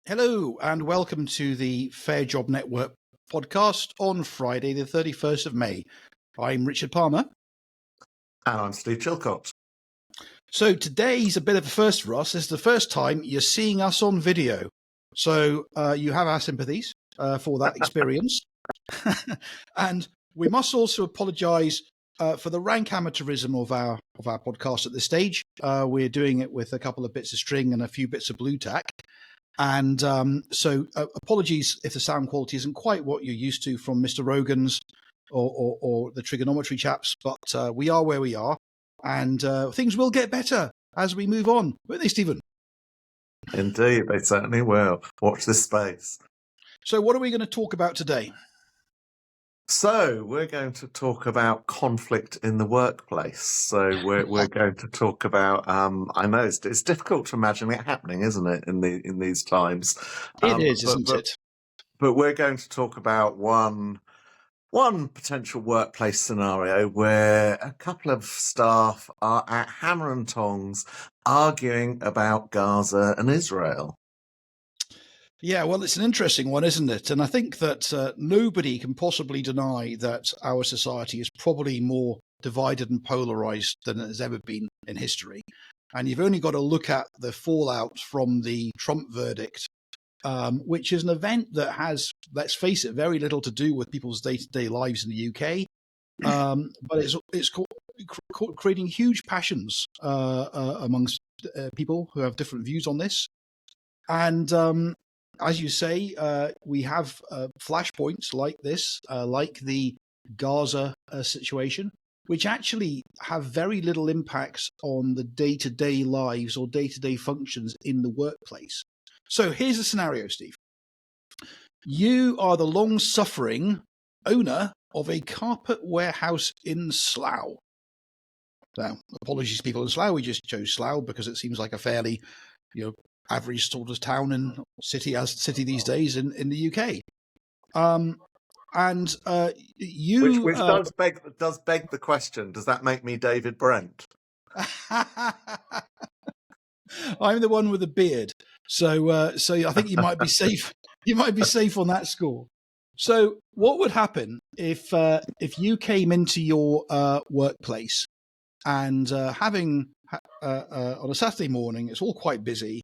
Hello and welcome to the Fair Job Network podcast on Friday the 31st of May. I'm Richard Palmer. And I'm Steve Chilcott. So today's a bit of a first for us. This is the first time you're seeing us on video. So you have our sympathies for that experience. And we must also apologise for the rank amateurism of our podcast at this stage. We're doing it with a couple of bits of string and a few bits of blue tack. And so apologies if the sound quality isn't quite what you're used to from Mr. Rogan's or the trigonometry chaps, but we are where we are, and things will get better as we move on. Won't they, Stephen? Indeed, they certainly will. Watch this space. So what are we going to talk about today? So we're going to talk about conflict in the workplace. So we're going to talk about. I know it's difficult to imagine it happening, isn't it? In these times, isn't it? But we're going to talk about one potential workplace scenario where a couple of staff are at hammer and tongs arguing about Gaza and Israel. Yeah, well, it's an interesting one, isn't it? And I think that nobody can possibly deny that our society is probably more divided and polarised than it has ever been in history. And you've only got to look at the fallout from the Trump verdict, which is an event that has, let's face it, very little to do with people's day-to-day lives in the UK. But it's creating huge passions amongst people who have different views on this. And as you say, we have flashpoints like this, like the Gaza situation, which actually have very little impacts on the day-to-day lives or day-to-day functions in the workplace. So here's the scenario, Steve. You are the long-suffering owner of a carpet warehouse in Slough. Now, apologies to people in Slough. We just chose Slough because it seems like a fairly, average sort of town and city these days in the UK. Which does beg the question, does that make me David Brent? I'm the one with the beard. So I think you might be safe. You might be safe on that score. So what would happen if you came into your workplace and having on a Saturday morning, it's all quite busy.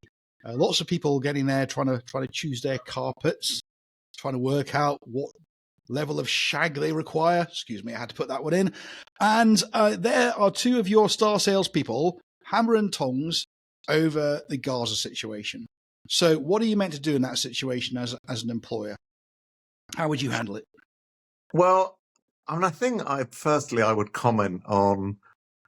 Lots of people getting there trying to choose their carpets, trying to work out what level of shag they require. Excuse me, I had to put that one in. And there are two of your star salespeople, hammer and tongs, over the Gaza situation. So what are you meant to do in that situation as an employer? How would you handle it? Well, I think I would comment on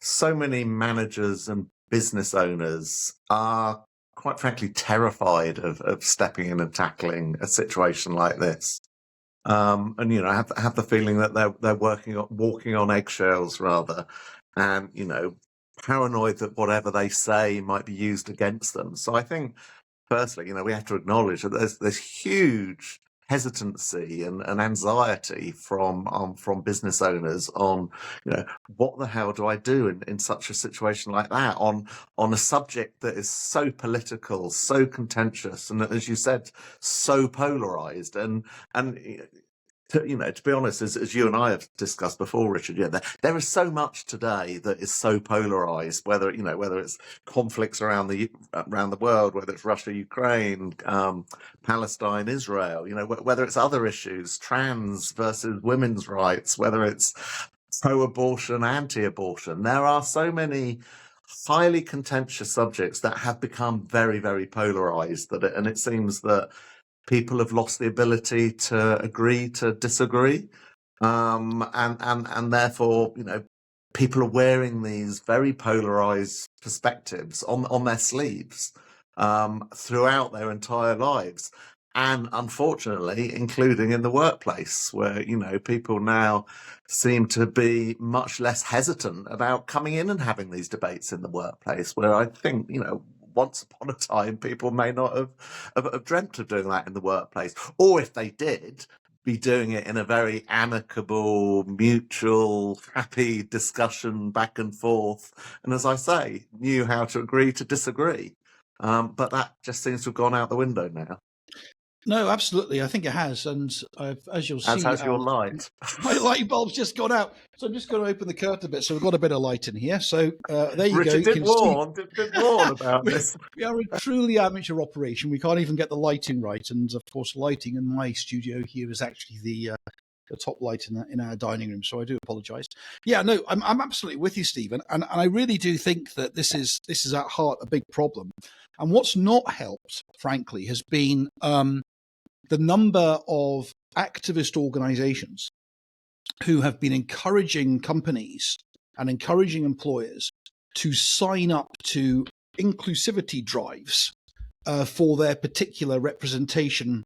so many managers and business owners are quite frankly terrified of stepping in and tackling a situation like this. And I have the feeling that they're walking on eggshells rather, and paranoid that whatever they say might be used against them. So I think firstly, we have to acknowledge that there's huge hesitancy and anxiety from business owners on what the hell do I do in such a situation like that on a subject that is so political, so contentious, and as you said, so polarized and to be honest, as you and I have discussed before, Richard, there is so much today that is so polarized. Whether it's conflicts around the world, whether it's Russia, Ukraine, Palestine, Israel, whether it's other issues, trans versus women's rights, whether it's pro-abortion, anti-abortion. There are so many highly contentious subjects that have become very, very polarized and it seems that people have lost the ability to agree to disagree, and therefore, people are wearing these very polarized perspectives on their sleeves throughout their entire lives, and unfortunately, including in the workplace, where people now seem to be much less hesitant about coming in and having these debates in the workplace. Where I think once upon a time, people may not have dreamt of doing that in the workplace. Or if they did, be doing it in a very amicable, mutual, happy discussion back and forth. And as I say, knew how to agree to disagree. But that just seems to have gone out the window now. No, absolutely. I think it has. And as you'll As see, has your light. my light bulb's just gone out. So I'm just going to open the curtain a bit. So we've got a bit of light in here. So there you go. Richard You can see did warn about this. we are a truly amateur operation. We can't even get the lighting right. And of course, lighting in my studio here is actually the top light in our dining room. So I do apologise. Yeah, no, I'm absolutely with you, Stephen. And I really do think that this is at heart a big problem. And what's not helped, frankly, has been the number of activist organizations who have been encouraging companies and encouraging employers to sign up to inclusivity drives for their particular representation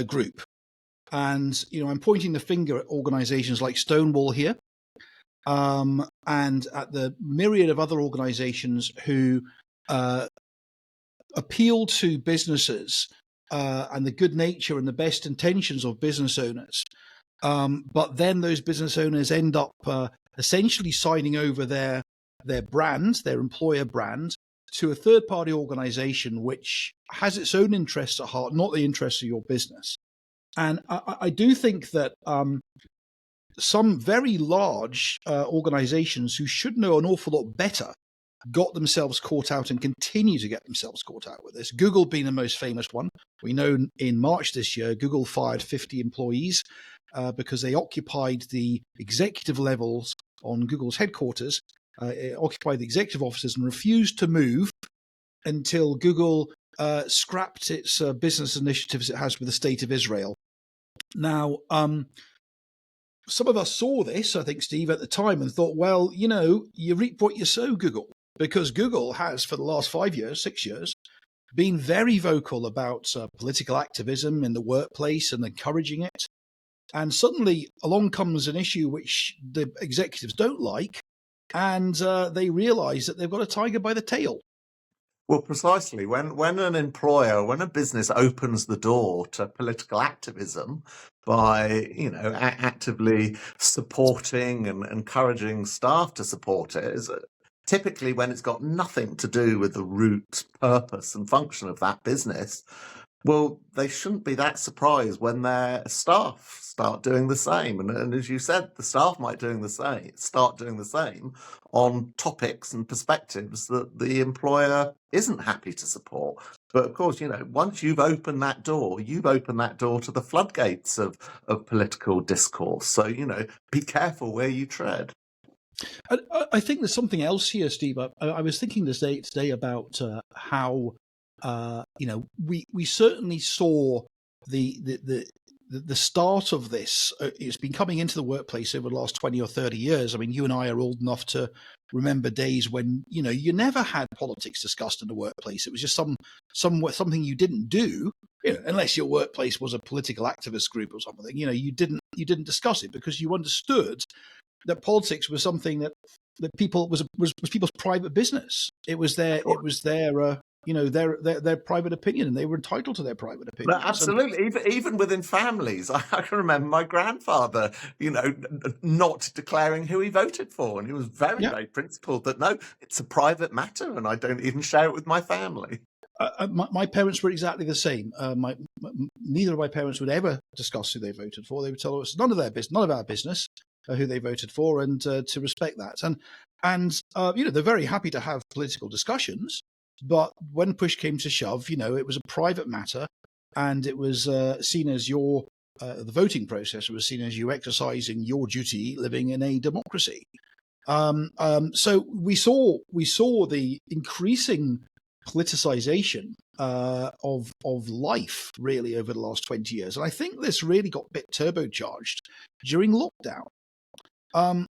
group. And, I'm pointing the finger at organizations like Stonewall here, and at the myriad of other organizations who appeal to businesses and the good nature and the best intentions of business owners. But then those business owners end up essentially signing over their brand, their employer brand, to a third-party organization which has its own interests at heart, not the interests of your business. And I do think that some very large organizations who should know an awful lot better got themselves caught out and continue to get themselves caught out with this. Google being the most famous one. We know in March this year, Google fired 50 employees because they occupied the executive levels on Google's headquarters, occupied the executive offices and refused to move until Google scrapped its business initiatives it has with the state of Israel. Now, some of us saw this, I think, Steve, at the time and thought, well, you reap what you sow, Google. Because Google has, for the last 6 years, been very vocal about political activism in the workplace and encouraging it. And suddenly along comes an issue which the executives don't like, and they realize that they've got a tiger by the tail. Well, precisely. When an employer, when a business opens the door to political activism by, actively supporting and encouraging staff to support it, is typically when it's got nothing to do with the root purpose and function of that business, well, they shouldn't be that surprised when their staff start doing the same. And as you said, the staff might start doing the same on topics and perspectives that the employer isn't happy to support. But of course, once you've opened that door, to the floodgates of political discourse. So, be careful where you tread. I think there's something else here, Steve. I was thinking today about how we certainly saw the start of this. It's been coming into the workplace over the last 20 or 30 years. I mean, you and I are old enough to remember days when you never had politics discussed in the workplace. It was just something you didn't do, unless your workplace was a political activist group or something. You didn't discuss it because you understood that politics was something that people was people's private business. It was their their private opinion, and they were entitled to their private opinion. No, absolutely. Even within families, I can remember my grandfather, not declaring who he voted for, and he was very principled that no, it's a private matter, and I don't even share it with my family. My parents were exactly the same. Neither of my parents would ever discuss who they voted for. They would tell us none of our business who they voted for, and to respect that. And they're very happy to have political discussions, but when push came to shove, it was a private matter, and it was seen as the voting process was seen as you exercising your duty living in a democracy. So we saw the increasing politicization of life really over the last 20 years. And I think this really got a bit turbocharged during lockdown.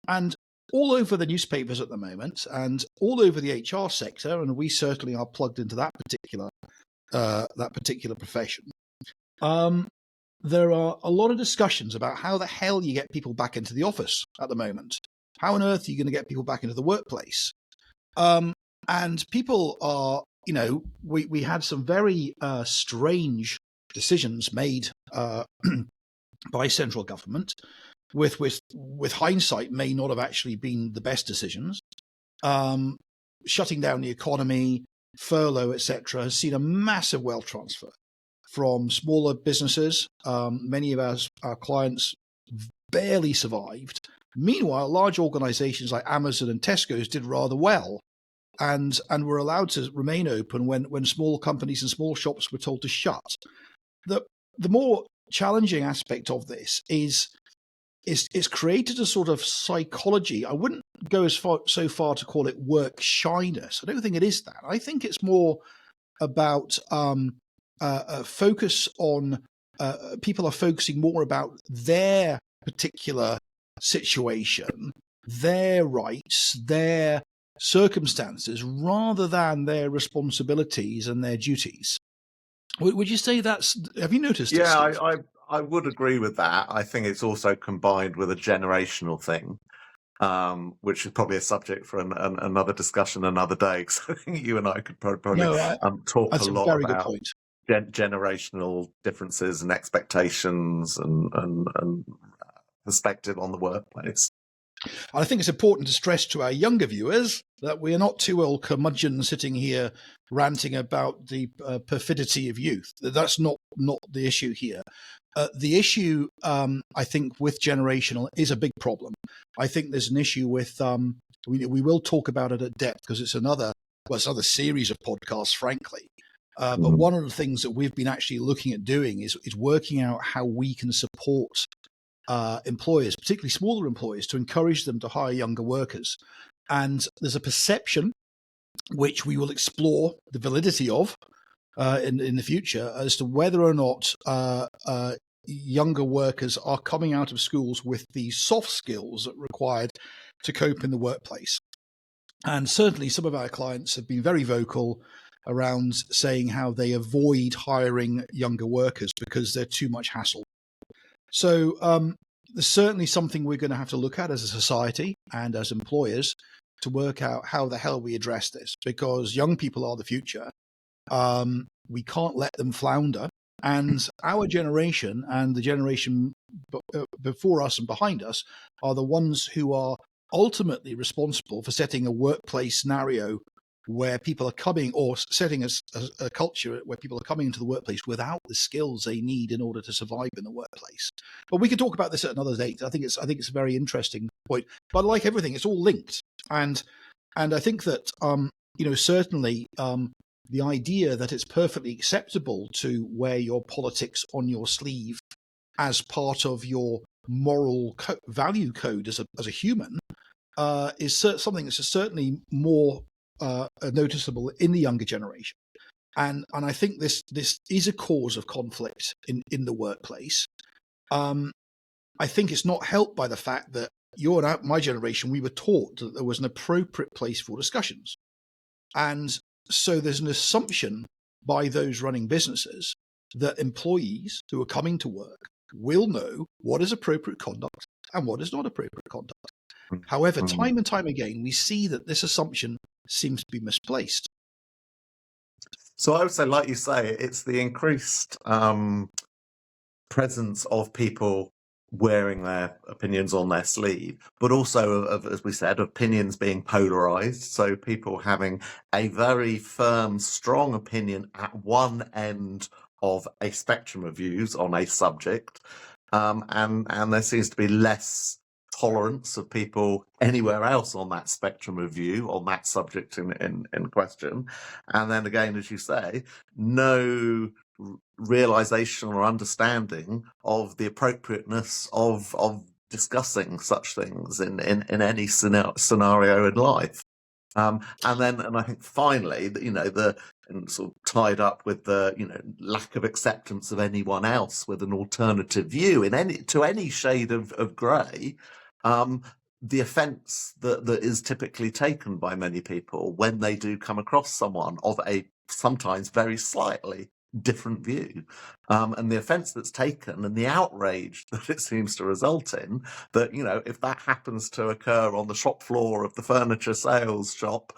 And all over the newspapers at the moment, and all over the HR sector, and we certainly are plugged into that particular profession. There are a lot of discussions about how the hell you get people back into the office at the moment. How on earth are you going to get people back into the workplace? And people are, we had some very strange decisions made by central government, with hindsight may not have actually been the best decisions. Shutting down the economy, furlough, etc., has seen a massive wealth transfer from smaller businesses. Many of our clients barely survived. Meanwhile, large organizations like Amazon and Tesco's did rather well and were allowed to remain open when small companies and small shops were told to shut. The more challenging aspect of this is it's created a sort of psychology. I wouldn't go so far to call it work shyness. I don't think it is that. I think it's more about focus on people are focusing more about their particular situation, their rights, their circumstances, rather than their responsibilities and their duties. Would you say have you noticed it, Yeah, Steve? I would agree with that. I think it's also combined with a generational thing, which is probably a subject for another discussion another day, because I think you and I could probably No, talk a that's a lot very good about point. generational differences and expectations and perspective on the workplace. I think it's important to stress to our younger viewers that we are not two old curmudgeons sitting here ranting about the perfidy of youth. That's not the issue here. The issue, I think, with generational is a big problem. I think there's an issue with, we will talk about it at depth because it's another series of podcasts, frankly. But one of the things that we've been actually looking at doing is working out how we can support employers, particularly smaller employers, to encourage them to hire younger workers. And there's a perception, which we will explore the validity of in the future, as to whether or not younger workers are coming out of schools with the soft skills that are required to cope in the workplace. And certainly some of our clients have been very vocal around saying how they avoid hiring younger workers because they're too much hassle. So there's certainly something we're going to have to look at as a society and as employers to work out how the hell we address this, because young people are the future. We can't let them flounder. And our generation and the generation before us and behind us are the ones who are ultimately responsible for setting a workplace scenario where people are coming, or setting a culture where people are coming into the workplace without the skills they need in order to survive in the workplace. But we could talk about this at another date. I think it's a very interesting point. But like everything, it's all linked, and I think that certainly the idea that it's perfectly acceptable to wear your politics on your sleeve as part of your moral value code as a human is something that's certainly more noticeable in the younger generation, and I think this is a cause of conflict in the workplace. I think it's not helped by the fact that my generation, we were taught that there was an appropriate place for discussions, and so there's an assumption by those running businesses that employees who are coming to work will know what is appropriate conduct and what is not appropriate conduct. However, time and time again, we see that this assumption seems to be misplaced. So I would say, like you say, it's the increased presence of people wearing their opinions on their sleeve, but also, as we said, opinions being polarized. So people having a very firm, strong opinion at one end of a spectrum of views on a subject, and there seems to be less tolerance of people anywhere else on that spectrum of view on that subject in question. And then again, as you say, no realization or understanding of the appropriateness of discussing such things in any scenario in life. And I think finally, and sort of tied up with the lack of acceptance of anyone else with an alternative view to any shade of grey. The offence that is typically taken by many people when they do come across someone of a sometimes very slightly different view, and the offence that's taken and the outrage that it seems to result in, that if that happens to occur on the shop floor of the furniture sales shop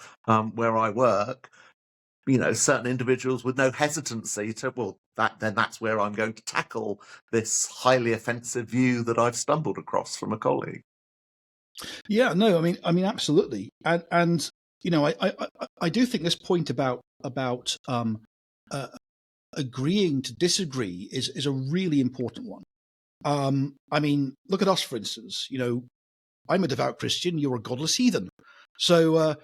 where I work, certain individuals with no hesitancy to, that's where I'm going to tackle this highly offensive view that I've stumbled across from a colleague. Yeah, no, I mean, absolutely, and I do think this point about agreeing to disagree is a really important one. I mean, look at us, for instance. You know, I'm a devout Christian. You're a godless heathen. So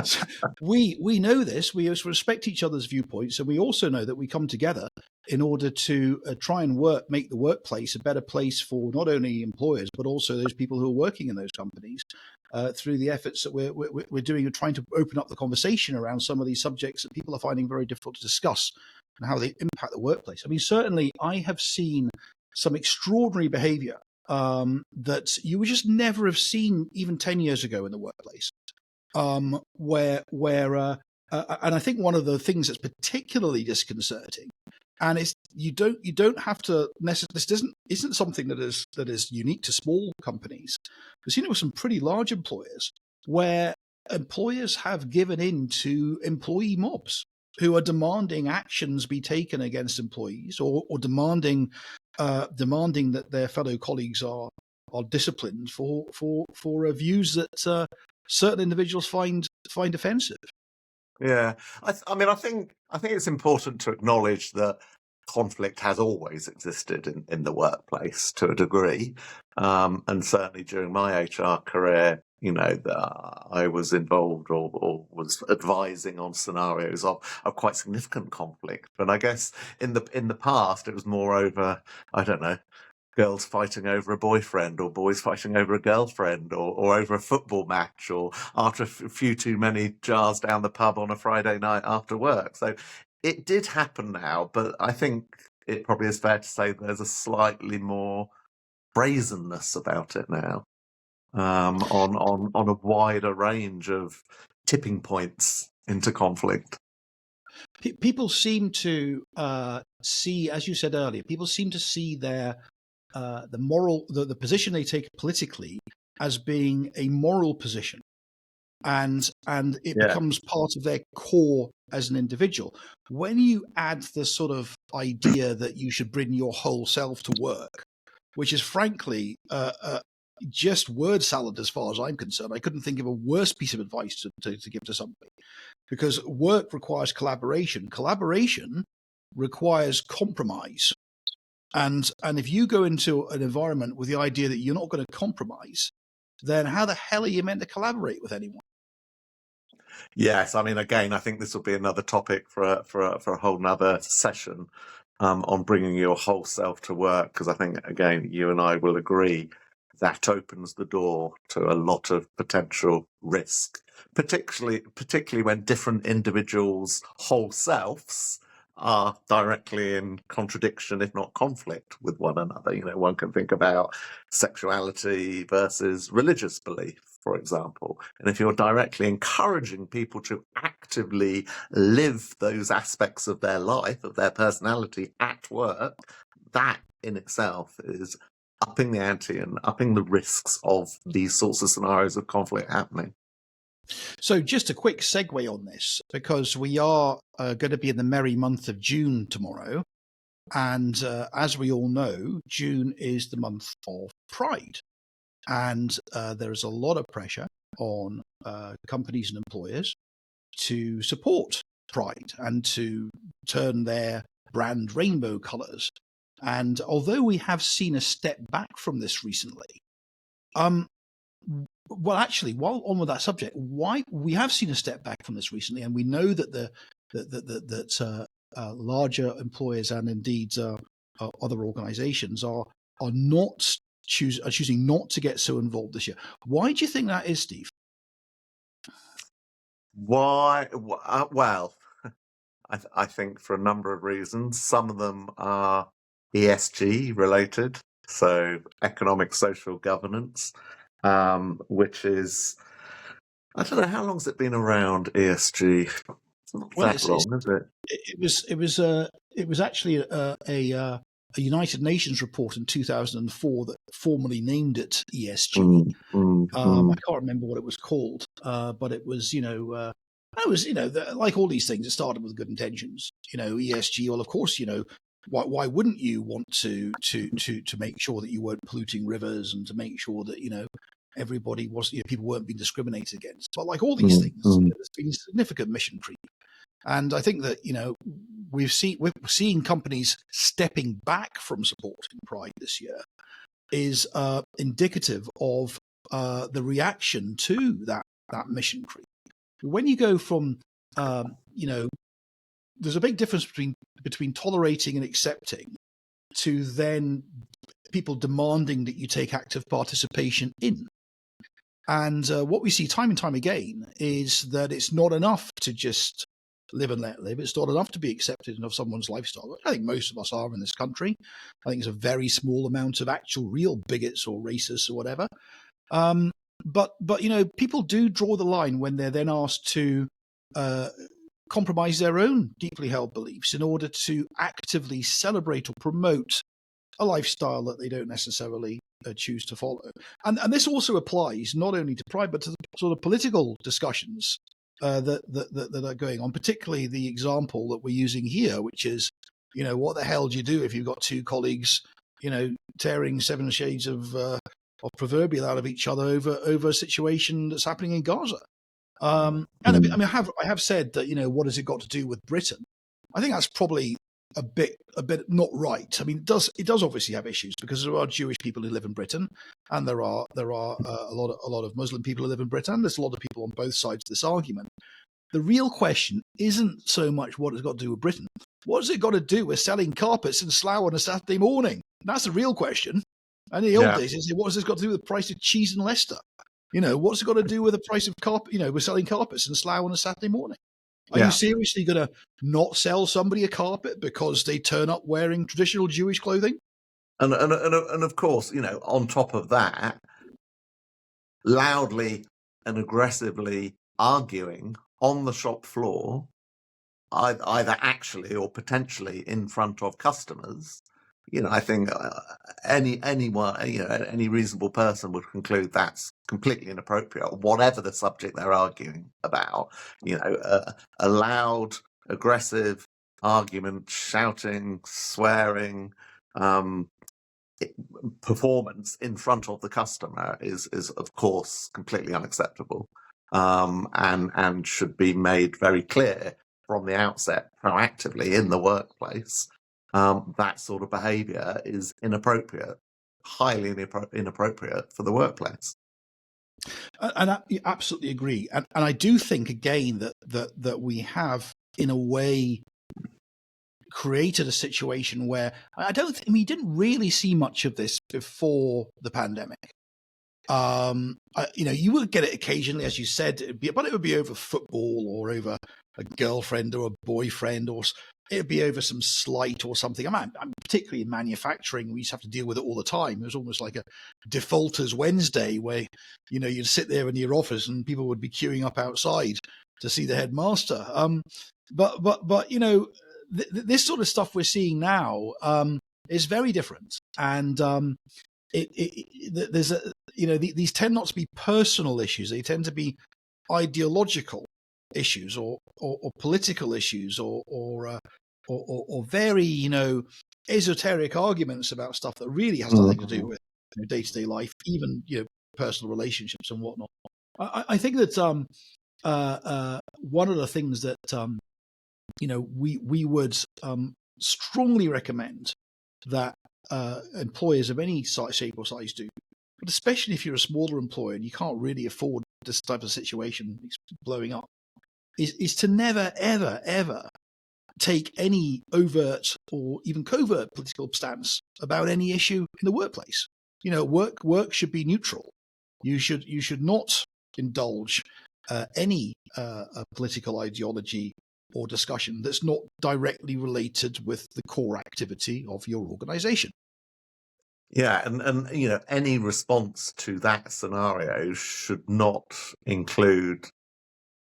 so we know this. We respect each other's viewpoints, and we also know that we come together in order to try and make the workplace a better place for not only employers but also those people who are working in those companies through the efforts that we're doing, trying to open up the conversation around some of these subjects that people are finding very difficult to discuss and how they impact the workplace. I mean, certainly, I have seen some extraordinary behaviour that you would just never have seen even 10 years ago in the workplace. And I think one of the things that's particularly disconcerting, and it's you don't have to necessarily, this isn't something that is unique to small companies. We've seen it with some pretty large employers where employers have given in to employee mobs who are demanding actions be taken against employees, or demanding that their fellow colleagues are disciplined for views that certain individuals find offensive. Yeah, I mean, I think it's important to acknowledge that conflict has always existed in the workplace to a degree, and certainly during my HR career, you know, that I was involved or was advising on scenarios of quite significant conflict. But I guess in the past, it was more over, I don't know, girls fighting over a boyfriend, or boys fighting over a girlfriend, or over a football match, or after a few too many jars down the pub on a Friday night after work. So it did happen now, but I think it probably is fair to say there's a slightly more brazenness about it now, on a wider range of tipping points into conflict. People seem to see, as you said earlier, people seem to see their the position they take politically as being a moral position, and it becomes part of their core as an individual. When you add the sort of idea that you should bring your whole self to work, which is frankly just word salad as far as I'm concerned. I couldn't think of a worse piece of advice to give to somebody, because work requires collaboration. Collaboration requires compromise. And if you go into an environment with the idea that you're not going to compromise, then how the hell are you meant to collaborate with anyone? Yes, I mean, again, I think this will be another topic for a whole nother session, on bringing your whole self to work, because I think, again, you and I will agree that opens the door to a lot of potential risk, particularly when different individuals' whole selves are directly in contradiction, if not conflict, with one another. You know, one can think about sexuality versus religious belief, for example. And if you're directly encouraging people to actively live those aspects of their life, of their personality at work, that in itself is upping the ante and upping the risks of these sorts of scenarios of conflict happening. So just a quick segue on this, because we are going to be in the merry month of June tomorrow. And as we all know, June is the month of Pride. And there is a lot of pressure on companies and employers to support Pride and to turn their brand rainbow colours. And although we have seen a step back from this recently, well, actually, while on with that subject, why we have seen a step back from this recently, and we know that larger employers and indeed other organisations are choosing not to get so involved this year. Why do you think that is, Steve? Why? Well, I think for a number of reasons. Some of them are ESG related, so economic social governance, which is, I don't know, how long's it been around, ESG? It's not that long, is it? It was actually a United Nations report in 2004 that formally named it ESG. I can't remember what it was called, but it was, like all these things, it started with good intentions. ESG. Well, of course, why wouldn't you want to make sure that you weren't polluting rivers, and to make sure that everybody was, people weren't being discriminated against. But like all these things, there's been significant mission creep. And I think that, we're seeing companies stepping back from supporting Pride this year is indicative of the reaction to that mission creep. When you go from, there's a big difference between tolerating and accepting to then people demanding that you take active participation in. And what we see time and time again is that it's not enough to just live and let live. It's not enough to be accepted of someone's lifestyle. I think most of us are in this country. I think it's a very small amount of actual real bigots or racists or whatever. But people do draw the line when they're then asked to compromise their own deeply held beliefs in order to actively celebrate or promote a lifestyle that they don't necessarily choose to follow. And this also applies not only to Pride, but to the sort of political discussions that are going on, particularly the example that we're using here, which is, what the hell do you do if you've got two colleagues, tearing 7 shades of proverbial out of each other over a situation that's happening in Gaza? And I have said that, what has it got to do with Britain? I think that's probably a bit not right. I mean, it does obviously have issues because there are Jewish people who live in Britain, and there are a lot of Muslim people who live in Britain. There's a lot of people on both sides of this argument. The real question isn't so much what it's got to do with Britain. What has it got to do with selling carpets in Slough on a Saturday morning? That's the real question. And in the old days, what has this got to do with the price of cheese in Leicester? What's it got to do with the price of carpet? We're selling carpets in Slough on a Saturday morning. Are you seriously going to not sell somebody a carpet because they turn up wearing traditional Jewish clothing? And of course, on top of that, loudly and aggressively arguing on the shop floor, either actually or potentially in front of customers. I think anyone, any reasonable person would conclude that's completely inappropriate, whatever the subject they're arguing about. A loud, aggressive argument, shouting, swearing, performance in front of the customer is of course completely unacceptable, and should be made very clear from the outset, proactively in the workplace. That sort of behaviour is inappropriate, highly inappropriate for the workplace. And I absolutely agree. And I do think, again, that we have, in a way, created a situation where you didn't really see much of this before the pandemic. You would get it occasionally, as you said, but it would be over football or over a girlfriend or a boyfriend, or it'd be over some slight or something. I'm particularly in manufacturing, we used to have to deal with it all the time. It was almost like a defaulters Wednesday where, you'd sit there in your office and people would be queuing up outside to see the headmaster. But this sort of stuff we're seeing now is very different. And these tend not to be personal issues. They tend to be ideological issues or political issues or very esoteric arguments about stuff that really has nothing to do with day-to-day life, even personal relationships and whatnot. I think that one of the things that we would strongly recommend that employers of any shape or size do, but especially if you're a smaller employer and you can't really afford this type of situation blowing up, is to never, ever, ever take any overt or even covert political stance about any issue in the workplace. Work should be neutral. You should not indulge any political ideology or discussion that's not directly related with the core activity of your organization. Yeah, and any response to that scenario should not include,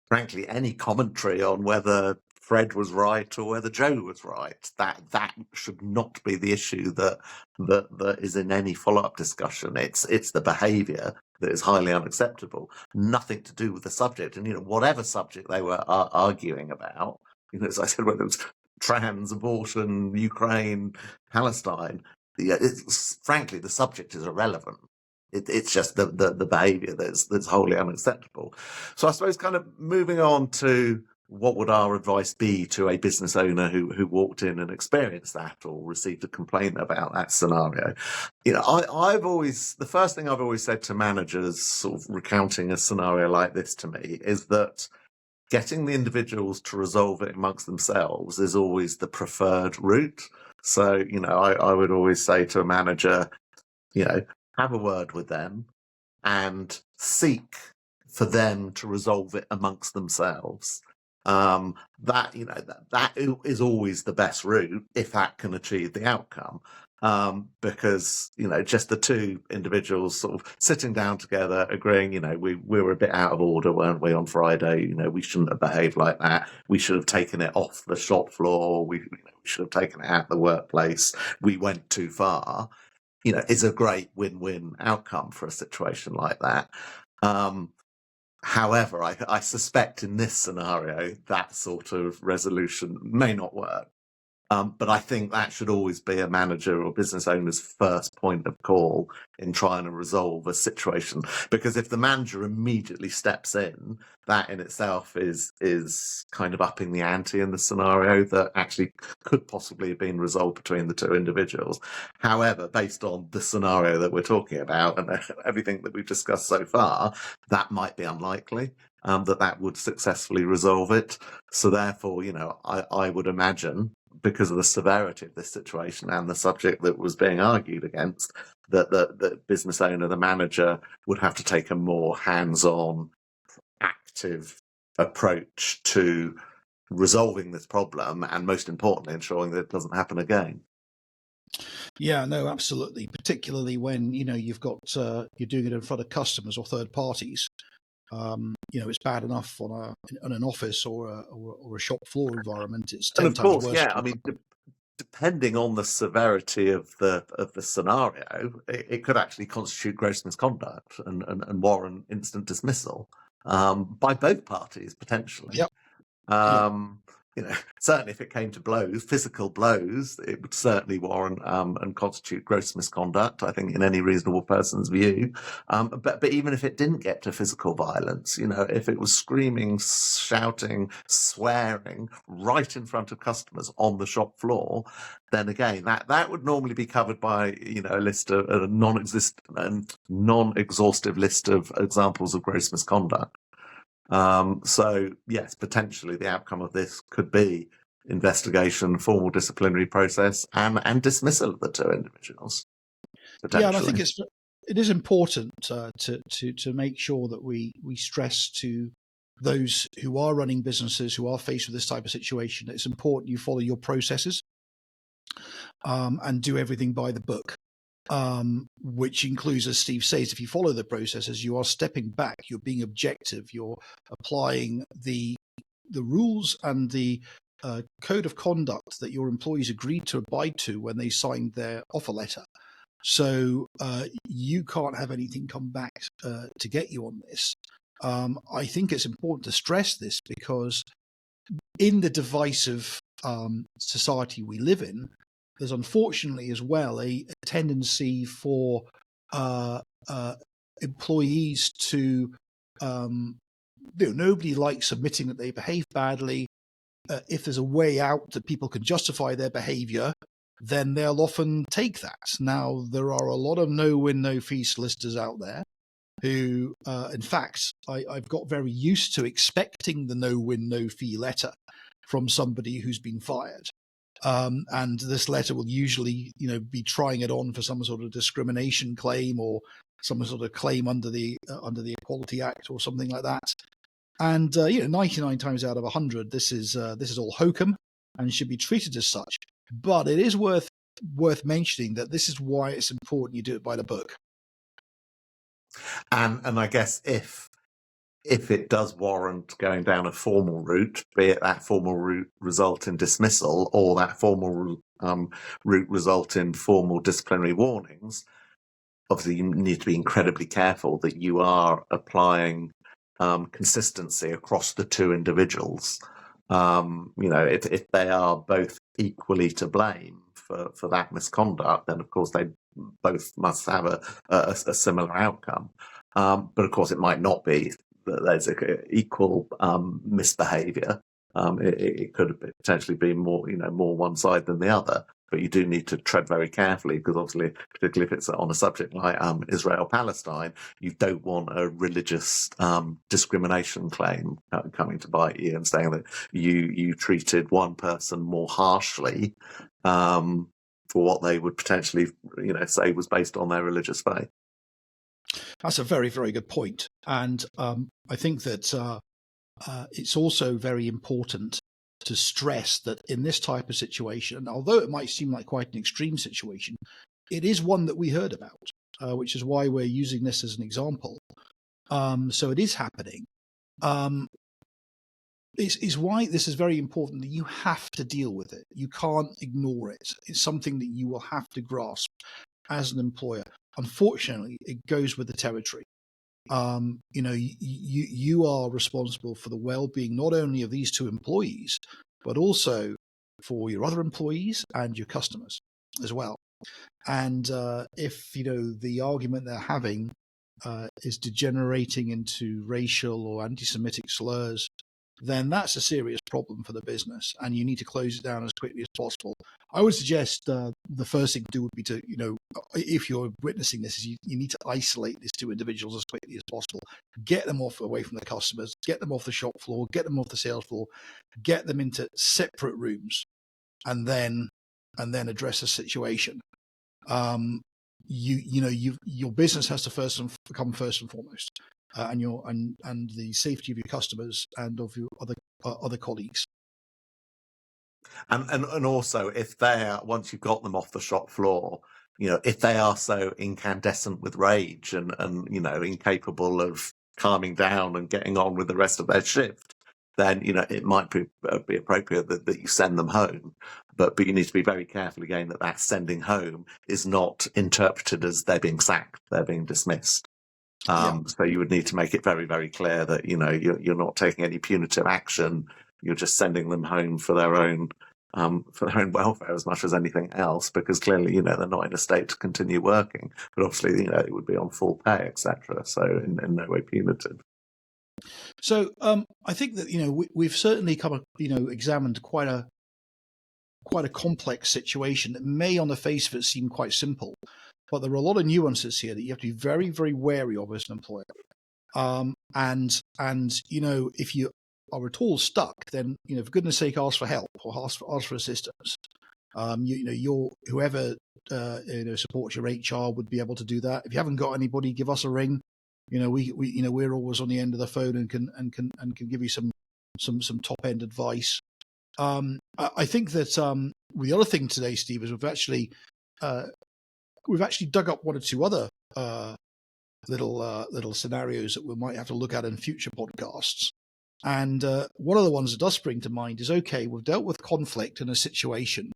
frankly, any commentary on whether Fred was right or whether Joe was right. That should not be the issue that is in any follow-up discussion. It's the behaviour that is highly unacceptable. Nothing to do with the subject. And whatever subject they were arguing about, as I said, whether it was trans, abortion, Ukraine, Palestine, frankly, the subject is irrelevant. It's just the behaviour that's wholly unacceptable. So I suppose kind of moving on to what would our advice be to a business owner who walked in and experienced that or received a complaint about that scenario? The first thing I've always said to managers sort of recounting a scenario like this to me is that getting the individuals to resolve it amongst themselves is always the preferred route. So, I would always say to a manager, have a word with them and seek for them to resolve it amongst themselves. That is always the best route if that can achieve the outcome. Because just the two individuals sort of sitting down together, agreeing, we were a bit out of order, weren't we, on Friday? We shouldn't have behaved like that. We should have taken it off the shop floor. We should have taken it out of the workplace. We went too far. Is a great win-win outcome for a situation like that. However, I suspect in this scenario that sort of resolution may not work. But I think that should always be a manager or business owner's first point of call in trying to resolve a situation. Because if the manager immediately steps in, that in itself is kind of upping the ante in the scenario that actually could possibly have been resolved between the two individuals. However, based on the scenario that we're talking about and everything that we've discussed so far, that might be unlikely. That would successfully resolve it. So therefore, I would imagine, because of the severity of this situation and the subject that was being argued against, that the business owner, the manager, would have to take a more hands-on, active approach to resolving this problem and, most importantly, ensuring that it doesn't happen again. Yeah, no, absolutely. Particularly when, you've got, you're doing it in front of customers or third parties. It's bad enough on an office or a shop floor environment. It's 10 times worse. Yeah. I mean, depending on the severity of the scenario, it could actually constitute gross misconduct and warrant instant dismissal by both parties potentially. Yep. Certainly if it came to blows, physical blows, it would certainly warrant and constitute gross misconduct, I think, in any reasonable person's view. But even if it didn't get to physical violence, if it was screaming, shouting, swearing right in front of customers on the shop floor, then again, that would normally be covered by, a list of a non-exhaustive list of examples of gross misconduct. So yes, potentially the outcome of this could be investigation, formal disciplinary process, and dismissal of the two individuals. Yeah, and I think it is important to make sure that we stress to those who are running businesses, who are faced with this type of situation, it's important you follow your processes and do everything by the book. Which includes, as Steve says, if you follow the processes, you are stepping back, you're being objective, you're applying the rules and the code of conduct that your employees agreed to abide to when they signed their offer letter. So you can't have anything come back to get you on this. I think it's important to stress this because in the divisive society we live in, there's unfortunately as well a tendency for employees to, nobody likes admitting that they behave badly. If there's a way out that people can justify their behavior, then they'll often take that. Now, there are a lot of no-win, no-fee solicitors out there who, in fact, I've got very used to expecting the no-win, no-fee letter from somebody who's been fired. And this letter will usually, be trying it on for some sort of discrimination claim or some sort of claim under the Equality Act or something like that. And 99 times out of 100, this is all hokum and should be treated as such. But it is worth mentioning that this is why it's important you do it by the book. And I guess if it does warrant going down a formal route, be it that formal route result in dismissal or that formal route result in formal disciplinary warnings, obviously you need to be incredibly careful that you are applying consistency across the two individuals. If they are both equally to blame for that misconduct, then of course they both must have a similar outcome. But of course it might not be that there's equal misbehaviour. It could potentially be more, more one side than the other. But you do need to tread very carefully, because obviously, particularly if it's on a subject like Israel-Palestine, you don't want a religious discrimination claim coming to bite you and saying that you treated one person more harshly for what they would potentially, say was based on their religious faith. That's a very, very good point. And I think that it's also very important to stress that in this type of situation, although it might seem like quite an extreme situation, it is one that we heard about, which is why we're using this as an example. So it is happening. Is why this is very important, that you have to deal with it. You can't ignore it. It's something that you will have to grasp as an employer. Unfortunately, it goes with the territory. You are responsible for the well-being not only of these two employees, but also for your other employees and your customers as well. And if the argument they're having is degenerating into racial or anti-Semitic slurs, then that's a serious problem for the business, and you need to close it down as quickly as possible. I would suggest the first thing to do would be to, if you're witnessing this, is you need to isolate these two individuals as quickly as possible. Get them away from the customers, get them off the shop floor, get them off the sales floor, get them into separate rooms, and then address the situation. Your business has to come first and foremost. And the safety of your customers and of your other colleagues. And also, if once you've got them off the shop floor, if they are so incandescent with rage and incapable of calming down and getting on with the rest of their shift, then it might be appropriate that you send them home. But you need to be very careful again that sending home is not interpreted as they're being sacked, they're being dismissed. So you would need to make it very, very clear that you're not taking any punitive action. You're just sending them home for their own welfare as much as anything else, because clearly they're not in a state to continue working. But obviously it would be on full pay, etc. So in no way punitive. So I think that we've certainly examined quite a complex situation that may on the face of it seem quite simple. But there are a lot of nuances here that you have to be very, very wary of as an employer. And if you are at all stuck, then for goodness sake, ask for help or ask for assistance. Whoever supports your HR would be able to do that. If you haven't got anybody, give us a ring. We're always on the end of the phone and can give you some top end advice. I think that the other thing today, Steve, is we've actually dug up one or two other little scenarios that we might have to look at in future podcasts. And one of the ones that does spring to mind is, okay, we've dealt with conflict in a situation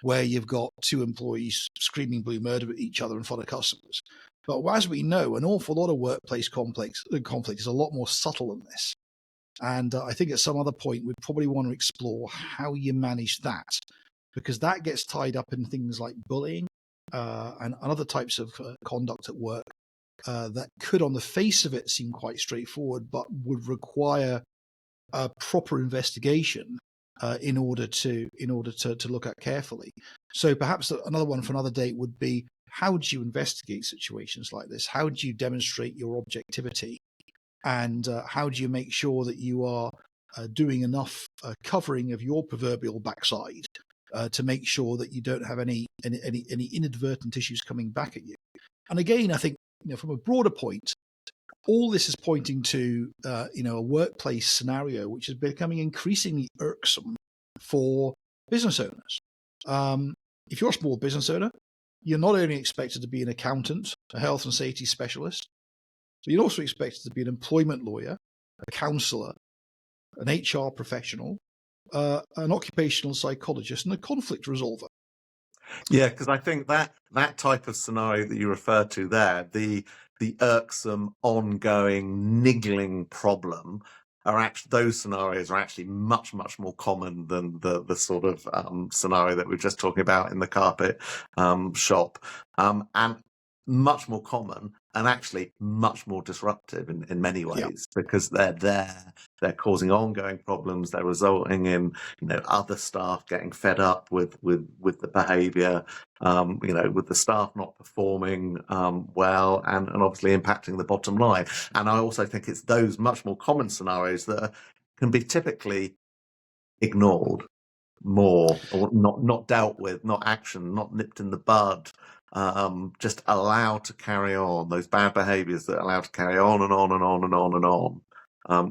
where you've got two employees screaming blue murder at each other in front of customers. But as we know, an awful lot of workplace conflict is a lot more subtle than this. And I think at some other point, we'd probably want to explore how you manage that, because that gets tied up in things like bullying, and other types of conduct at work that could, on the face of it, seem quite straightforward, but would require a proper investigation in order to look at carefully. So perhaps another one for another date would be, how do you investigate situations like this? How do you demonstrate your objectivity? And how do you make sure that you are doing enough covering of your proverbial backside to make sure that you don't have any inadvertent issues coming back at you? And again, I think from a broader point, all this is pointing to a workplace scenario which is becoming increasingly irksome for business owners. If you're a small business owner, you're not only expected to be an accountant, a health and safety specialist, but you're also expected to be an employment lawyer, a counsellor, an HR professional, an occupational psychologist, and a conflict resolver. Yeah, because I think that type of scenario that you referred to there, the irksome, ongoing, niggling problem, those scenarios are actually much, much more common than the sort of scenario that we were just talking about in the carpet shop. And much more common and actually much more disruptive in many Yeah. ways, because they're causing ongoing problems. They're resulting in, other staff getting fed up with the behavior, with the staff not performing well, and obviously impacting the bottom line. And I also think it's those much more common scenarios that can be typically ignored more, or not dealt with, not action, not nipped in the bud, just allowed to carry on, those bad behaviors that allow to carry on and on and on and on and on,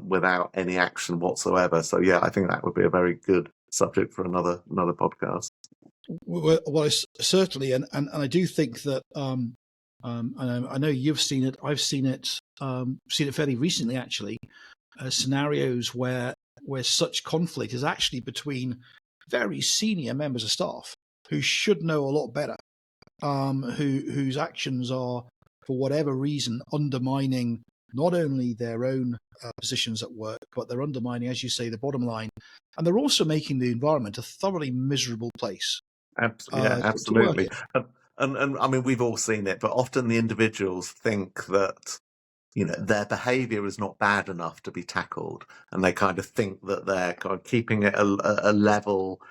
without any action whatsoever. So yeah, I think that would be a very good subject for another podcast. Well, certainly, and I do think that, and I know you've seen it. I've seen it fairly recently, actually. Scenarios where such conflict is actually between very senior members of staff who should know a lot better, whose actions are, for whatever reason, undermining not only their own positions at work, but they're undermining, as you say, the bottom line, and they're also making the environment a thoroughly miserable place. Absolutely. And I mean, we've all seen it, but often the individuals think that, their behavior is not bad enough to be tackled, and they kind of think that they're kind of keeping it a level,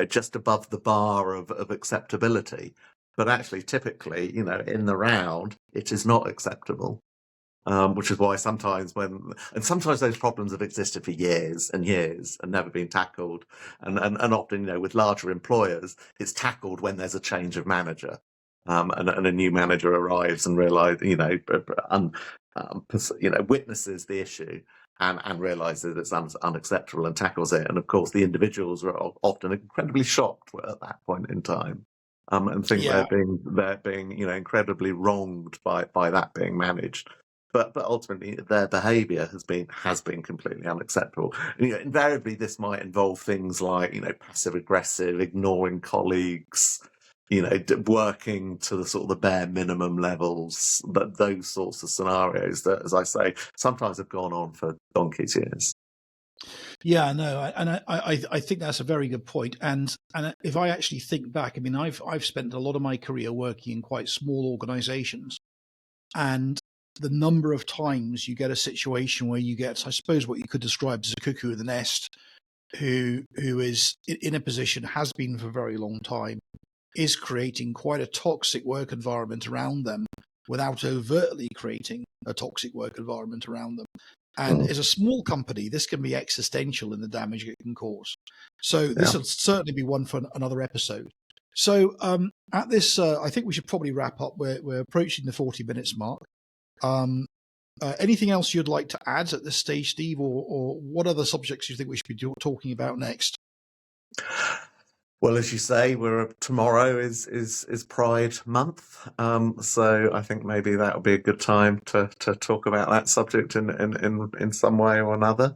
just above the bar of acceptability. But actually, typically, in the round, it is not acceptable. Which is why sometimes those problems have existed for years and years and never been tackled. And often, with larger employers, it's tackled when there's a change of manager. And a new manager arrives and witnesses the issue and realizes it's unacceptable and tackles it. And of course, the individuals are often incredibly shocked at that point in time, and think they're being incredibly wronged by that being managed. But ultimately, their behaviour has been completely unacceptable. And, invariably, this might involve things like passive aggressive, ignoring colleagues, working to the sort of the bare minimum levels. But those sorts of scenarios that, as I say, sometimes have gone on for donkey's years. Yeah, no, and I think that's a very good point. And if I actually think back, I mean, I've spent a lot of my career working in quite small organisations, and the number of times you get a situation where you get, I suppose, what you could describe as a cuckoo in the nest, who is in a position, has been for a very long time, is creating quite a toxic work environment around them without overtly creating a toxic work environment around them. And as a small company, this can be existential in the damage it can cause. So this will certainly be one for another episode. So at this, I think we should probably wrap up. We're approaching the 40 minutes mark. Anything else you'd like to add at this stage, Steve, or what other subjects you think we should be talking about next? Well, as you say, tomorrow is Pride Month, so I think maybe that would be a good time to talk about that subject in some way or another.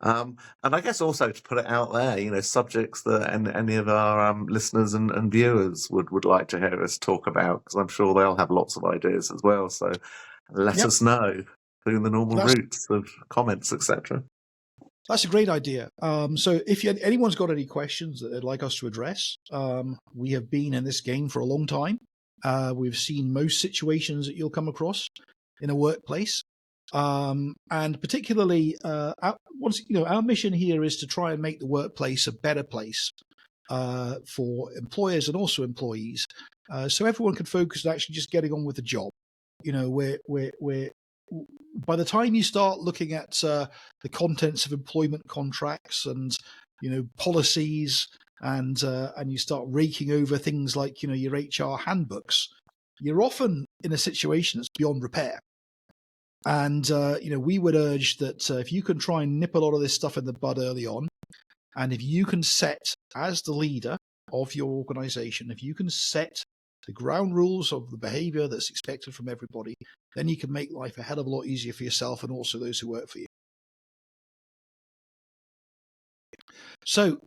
And I guess also to put it out there, subjects that any of our listeners and viewers would like to hear us talk about, because I'm sure they'll have lots of ideas as well. So let us know through the normal routes of comments, etc. That's a great idea. So if anyone's got any questions that they'd like us to address, we have been in this game for a long time. We've seen most situations that you'll come across in a workplace. And particularly, our mission here is to try and make the workplace a better place for employers and also employees, so everyone can focus on actually just getting on with the job. We're by the time you start looking at the contents of employment contracts and policies, and you start raking over things like your HR handbooks, you're often in a situation that's beyond repair. And we would urge that if you can try and nip a lot of this stuff in the bud early on, and if you can set, as the leader of your organization, if you can set the ground rules of the behavior that's expected from everybody, then you can make life a hell of a lot easier for yourself and also those who work for you. So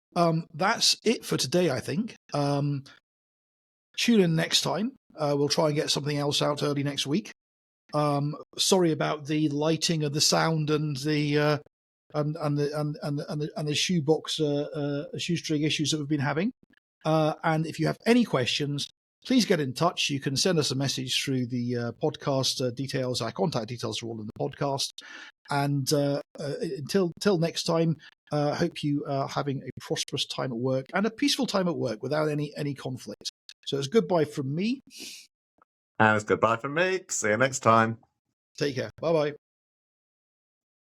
that's it for today, I think. Tune in next time. We'll try and get something else out early next week. Sorry about the lighting and the sound and the shoestring issues that we've been having. And if you have any questions, please get in touch. You can send us a message through the podcast details. Our contact details are all in the podcast. And until next time, hope you are having a prosperous time at work and a peaceful time at work without any conflict. So it's goodbye from me. And it's goodbye from me. See you next time. Take care. Bye-bye.